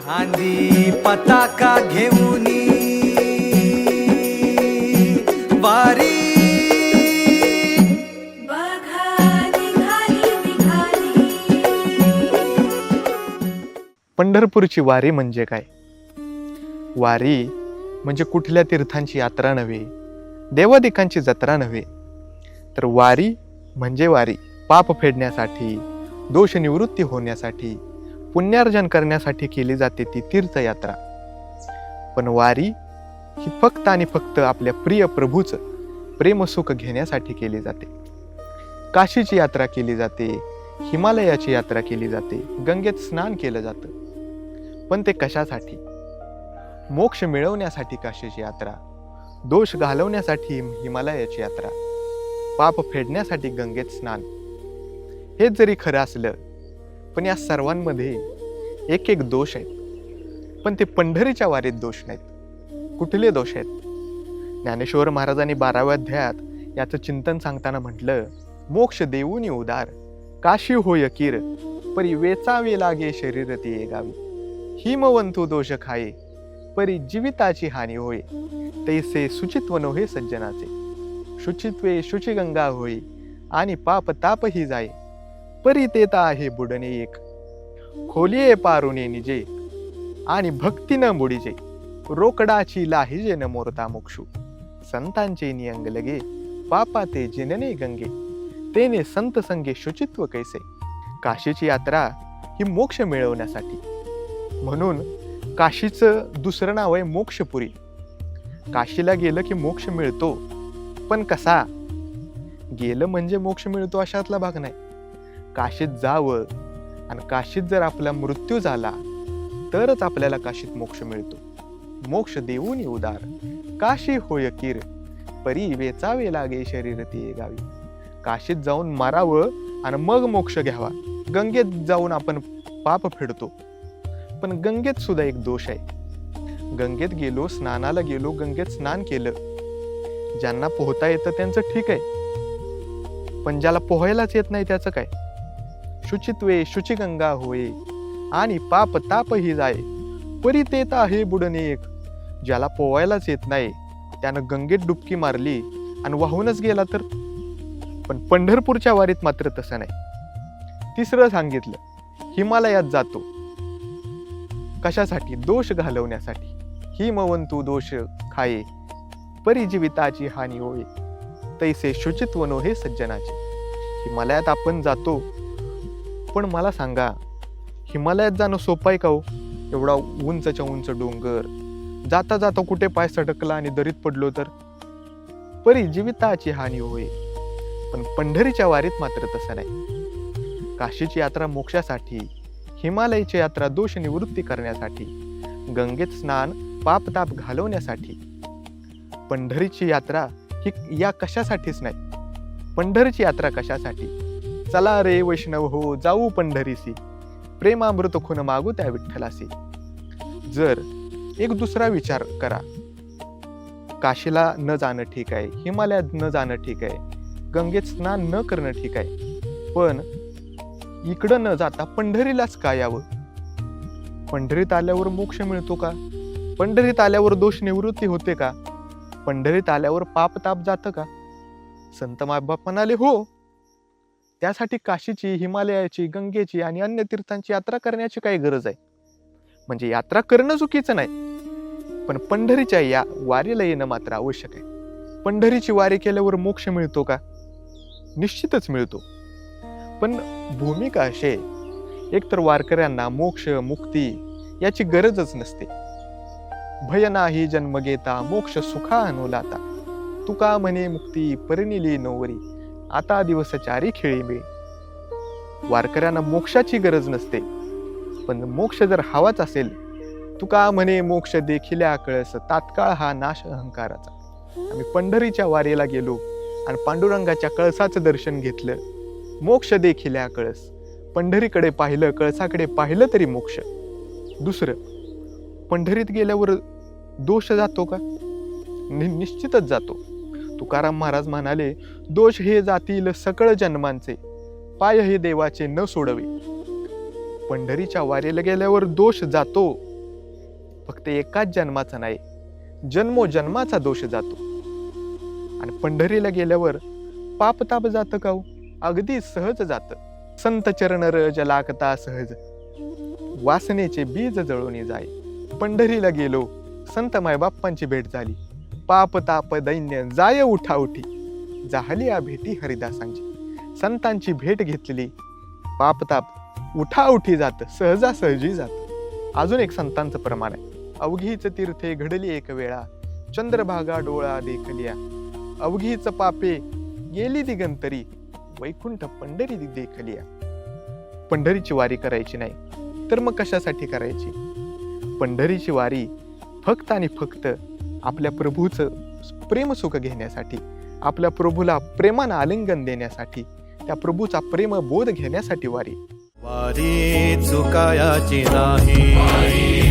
खांदी पताका घेऊनी वारी पंढरपूरची वारी म्हणजे काय? वारी म्हणजे कुठल्या तीर्थांची यात्रा नव्हे, देवादिकांची जत्रा नव्हे, तर वारी म्हणजे वारी पाप फेडण्यासाठी, दोष निवृत्ती होण्यासाठी, पुण्यार्जन करण्यासाठी केली जाते ती तीर्थयात्रा. पण वारी ही फक्त आणि फक्त आपल्या प्रिय प्रभूचं प्रेमसुख घेण्यासाठी केली जाते. काशीची यात्रा केली जाते, हिमालयाची यात्रा केली जाते, गंगेत स्नान केलं जातं. पण ते कशासाठी? मोक्ष मिळवण्यासाठी काशीची यात्रा, दोष घालवण्यासाठी हिमालयाची यात्रा, पाप फेडण्यासाठी गंगेत स्नान. हेच जरी खरं असलं, पण या सर्वांमध्ये एक एक दोष आहेत. पण ते पंढरीच्या वारीत दोष नाहीत. कुठले दोष आहेत? ज्ञानेश्वर महाराजांनी 12व्या अध्यायात याचं चिंतन सांगताना म्हटलं, मोक्ष देऊनी उदार काशी होय कीर, परी वेचावे लागे शरीर ते गावी. हिमवंतू दोष खाये, परी जीविताची हानी होय, तैसे शुचित्व नव्हे सज्जनाचे. शुचित्वे शुचिगंगा होय, आणि पाप ताप ही जाय, परी तेता आहे बुडणे एक. खोलिये पारुणे निजे, आणि भक्ती न बुडीजे, रोकडाची लाहिजे न मोरता मोक्षू. संतांचे नियंग लगे, पापा ते जिनने गंगे, तेने संत संगे शुचित्व कैसे. काशीची यात्रा ही मोक्ष मिळवण्यासाठी. म्हणून काशीचं दुसरं नाव आहे मोक्षपुरी. काशीला गेलं की मोक्ष मिळतो, पण कसा? गेलं म्हणजे मोक्ष मिळतो अशातला भाग नाही. काशीत जावं, आणि काशीत जर आपला मृत्यू झाला तरच आपल्याला काशीत मोक्ष मिळतो. मोक्ष देऊनी उदार काशी होय कीर, परी वेचावे लागे शरीर ते गावी. काशीत जाऊन मारावं आणि मग मोक्ष घ्यावा. गंगेत जाऊन आपण पाप फेडतो, पण गंगेत सुद्धा एक दोष आहे. गंगेत गेलो, स्नानाला गेलो, गंगेत स्नान केलं, ज्यांना पोहता येतं त्यांचं ठीक आहे, पण ज्याला पोहायलाच येत नाही त्याचं काय? शुचित्वे शुचिगंगा होय, आणि पाप ताप ही जाय, परी तेता आहे बुडणे एक. ज्याला पोहायलाच येत नाही त्यानं गंगेत डुबकी मारली आणि वाहूनच गेला तर. पण पंढरपूरच्या वारीत मात्र तसं नाही. तिसरं सांगितलं, हिमालयात जातो. कशासाठी? दोष घालवण्यासाठी. हिमवंतू दोष खाये, परी जीविताची हानी होय, तैसे शुचित्व नव्हे सज्जनाचे. हिमालयात आपण जातो, पण मला सांगा, हिमालयात जाणं सोपं आहे का हो? एवढा उंचच्या उंच डोंगर, जाता जाता कुठे पाय सटकला आणि दरीत पडलो तर? परी जीविताची हानी होय. पण पंढरीच्या वारीत मात्र तसं नाही. काशीची यात्रा मोक्षासाठी, हिमालयाची यात्रा दोष निवृत्ती करण्यासाठी, गंगेत स्नान पापताप घालवण्यासाठी. पंढरीची यात्रा ही या कशासाठीच नाही. पंढरीची यात्रा कशासाठी? चला रे वैष्णव हो, जाऊ पंढरीसी, प्रेमामृत खून मागू त्या विठ्ठलासी. जर एक दुसरा विचार करा, काशीला न जाणं ठीक आहे, हिमालयात न जाणं ठीक आहे, गंगेत स्नान न करणं ठीक आहे, पण इकडं न जाता पंढरीलाच का यावं? पंढरीत आल्यावर मोक्ष मिळतो का? पंढरीत आल्यावर दोष निवृत्ती होते का? पंढरीत आल्यावर पाप ताप जातं का? संत मायबाप म्हणाले हो. त्यासाठी काशीची, हिमालयाची, गंगेची आणि अन्य तीर्थांची यात्रा करण्याची काय गरज आहे? म्हणजे यात्रा करणं चुकीचं नाही, पण पंढरीच्या या वारीला येणं मात्र आवश्यक आहे. पंढरीची वारी केल्यावर मोक्ष मिळतो का? निश्चितच मिळतो. पण भूमिका अशी आहे, एकतर वारकऱ्यांना मोक्ष मुक्ती याची गरजच नसते. भय नाही जन्म घेता, मोक्ष सुखा अनुलाता, तुका म्हणे मुक्ती परिनिली नोवरी, आता दिवस चारी खेळी मिळे. वारकऱ्यांना मोक्षाची गरज नसते, पण मोक्ष जर हवाच असेल, तुका म्हणे मोक्ष देखिल्या कळस, तात्काळ हा नाश अहंकाराचा. आम्ही पंढरीच्या वारीला गेलो आणि पांडुरंगाच्या कळसाचं दर्शन घेतलं, मोक्ष देखिल्या कळस. पंढरीकडे पाहिलं, कळसाकडे पाहिलं तरी मोक्ष. दुसरं, पंढरीत गेल्यावर दोष जातो का? निश्चितच जातो. तुकाराम महाराज म्हणाले, दोष हे जातील सकळ जन्मांचे, पाय हे देवाचे न सोडवे. पंढरीच्या वारीला गेल्यावर दोष जातो, फक्त एकाच जन्माचा नाही, जन्मोजन्माचा दोष जातो. आणि पंढरीला गेल्यावर पाप ताप जातं का हो? अगदी सहज जातं. संत चरण रज लागता सहज, वासनेचे बीज जळून जाय. पंढरीला गेलो, संत मायबाप्पांची भेट झाली. पाप ताप दैन्य जाय उठा उठी, झाली या भेटी हरिदासांची. संतांची भेट घेतलेली पाप ताप उठा उठी जात, सहजासहजी जात. अजून एक संतांचं प्रमाण आहे. अवघीच तीर्थे घडली एक वेळा, चंद्रभागा डोळा देखलिया. अवघीच पापे गेली दिगंतरी, वैकुंठ पंढरी देखलिया. पंढरीची वारी करायची नाही तर मग कशासाठी करायची? पंढरीची वारी फक्त आणि फक्त आपल्या प्रभूचं प्रेम सुख घेण्यासाठी, आपल्या प्रभूला प्रेमानं आलिंगन देण्यासाठी, त्या प्रभूचा प्रेम बोध घेण्यासाठी वारी. वारी चुकायाची नाही.